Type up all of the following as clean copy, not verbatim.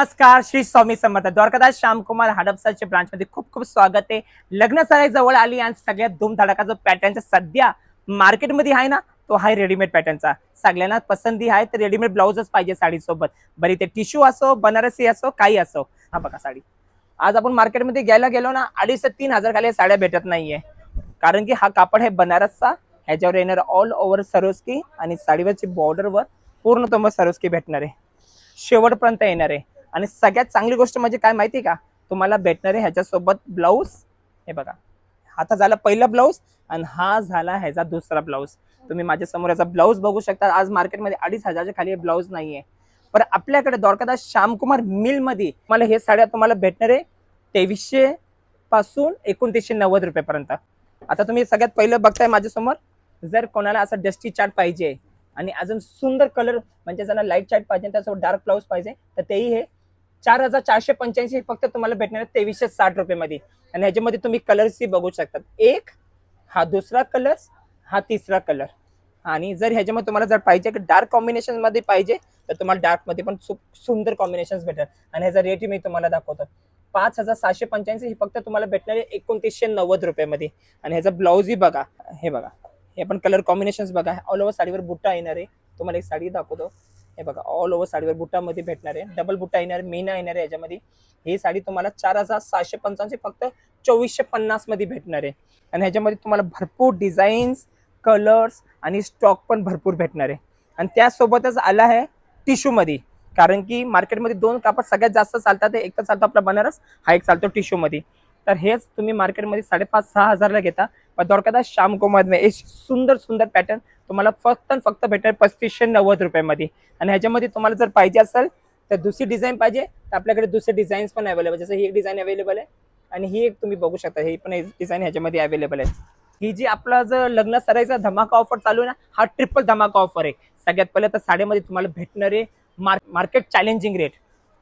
नमस्कार, श्री स्वामी समर्थ. द्वारकादास श्यामकुमार हडपसरच्या ब्रांच मध्ये खूप खूप स्वागत आहे. लग्न सराई जवळ आली आणि सगळ्यात धूमधडाका जो पॅटर्नचा सध्या मार्केटमध्ये आहे ना, तो आहे रेडीमेड पॅटर्नचा. सगळ्यांना पसंती आहे तर रेडीमेड ब्लाउजच पाहिजे साडी सोबत. बरी ते टिश्यू असो, बनारसी असो, काही असो. हा बघा साडी. आज आपण मार्केटमध्ये घ्यायला गेलो ना, 2,500 ते 3,000 खाली साड्या भेटत नाहीये. कारण की हा कापड आहे बनारसचा. ह्याच्यावर येणार ऑल ओव्हर सरोस्की आणि साडीवरची बॉर्डरवर पूर्ण तुम्हाला सरोस्की भेटणार आहे. शेवटपर्यंत येणार आहे. आणि सगळ्यात चांगली गोष्ट म्हणजे काय माहिती का, तुम्हाला भेटणार आहे ह्याच्यासोबत ब्लाऊज. हे बघा, आता झाला पहिला ब्लाऊज आणि हा झाला ह्याचा दुसरा ब्लाऊज. तुम्ही माझ्या समोर याचा ब्लाऊज बघू शकता. आज मार्केटमध्ये 2,500च्या खाली ब्लाऊज नाहीये, पण आपल्याकडे द्वारकादास श्यामकुमार मिल मध्ये मला हे साड्या तुम्हाला भेटणार आहे 2,300 पासून 2,990 रुपयापर्यंत. आता तुम्ही सगळ्यात पहिलं बघताय माझ्या समोर. जर कोणाला असं डस्टी चार्ट पाहिजे आणि अजून सुंदर कलर म्हणजे ज्यांना लाईट चार्ट पाहिजे त्यासोबत डार्क ब्लाऊज पाहिजे तर तेही हे 4,485 फक्त तुम्हाला भेटणार 2,360 रुपये मध्ये. आणि ह्याच्यामध्ये तुम्ही कलर्सही बघू शकतात. एक हा दुसरा कलर, हा तिसरा कलर. आणि जर ह्याच्यामध्ये तुम्हाला जर पाहिजे की डार्क कॉम्बिनेशन मध्ये पाहिजे तर तुम्हाला डार्क मध्ये पण खूप सुंदर कॉम्बिनेशन भेटतात. आणि ह्याचा रेट मी तुम्हाला दाखवतो. 5,785 ही फक्त तुम्हाला भेटणार आहे 2,990 रुपयामध्ये. आणि ह्याचा ब्लाऊजही बघा. हे बघा, हे पण कलर कॉम्बिनेशन बघा. ऑल ओव्हर साडीवर बुट्टा येणार आहे. तुम्हाला एक साडी दाखवतो. हे बघा, ऑल ओव्हर साडीवर बुट्टामध्ये भेटणार आहे. डबल बुट्टा येणार, मीना येणार आहे याच्यामध्ये. ही साडी तुम्हाला 4,785 फक्त 2,450 मध्ये भेटणार आहे. आणि ह्याच्यामध्ये तुम्हाला भरपूर डिझाईन्स, कलर्स आणि स्टॉक पण भरपूर भेटणार आहे. आणि त्यासोबतच आला आहे टिश्यू मध्ये. कारण की मार्केटमध्ये दोन कापड सगळ्यात जास्त चालतात. एक तर चालतो आपला बनारस, हा एक चालतो टिश्यू मध्ये. तर हेच तुम्ही मार्केटमध्ये 5,500-6 हजारला घेता, पण द्वारकादास श्यामकुमार मध्ये एक सुंदर सुंदर पॅटर्न तुम्हाला फक्त भेटेल 3,590 रुपयामध्ये. आणि ह्याच्यामध्ये तुम्हाला जर पाहिजे असेल तर दुसरी डिझाईन पाहिजे तर आपल्याकडे दुसरे डिझाईन्स पण अवेलेबल. जसं ही एक डिझाईन अवेलेबल आहे आणि ही एक तुम्ही बघू शकता. ही पण डिझाईन ह्याच्यामध्ये अवेलेबल आहे. ही जी आपला जर लग्न सराईचा धमाका ऑफर चालू आहे ना, हा ट्रिपल धमाका ऑफर आहे. सगळ्यात पहिले तर साडीमध्ये तुम्हाला भेटणार आहे मार्केट चॅलेंजिंग रेट.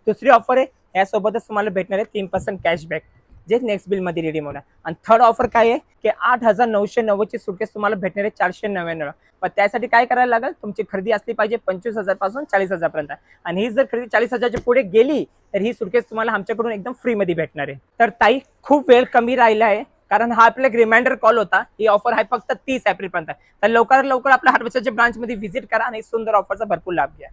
दुसरी ऑफर आहे, यासोबतच तुम्हाला भेटणार आहे 3% कॅशबॅक जे नेक्स्ट बिल मध्ये रिडीम होणार. आणि थर्ड ऑफर काय आहे की 8,990 ची सुटकेस तुम्हाला भेटणार आहे 499. पण त्यासाठी काय करायला लागेल, तुमची खरेदी असली पाहिजे 25,000 पासून 40,000 पर्यंत. आणि ही जर खरेदी 40,000च्या पुढे गेली तर ही सुटकेस तुम्हाला आमच्याकडून एकदम फ्री मध्ये भेटणार आहे. तर ताई, खूप वेळ कमी राहिला आहे, कारण हा आपला एक रिमाइंडर कॉल होता. ही ऑफर आहे फक्त 30 एप्रिल पर्यंत. तर लवकरात लवकर आपल्या हडपसरच्या ब्रांच मध्ये व्हिजिट करा आणि सुंदर ऑफरचा भरपूर लाभ घ्या.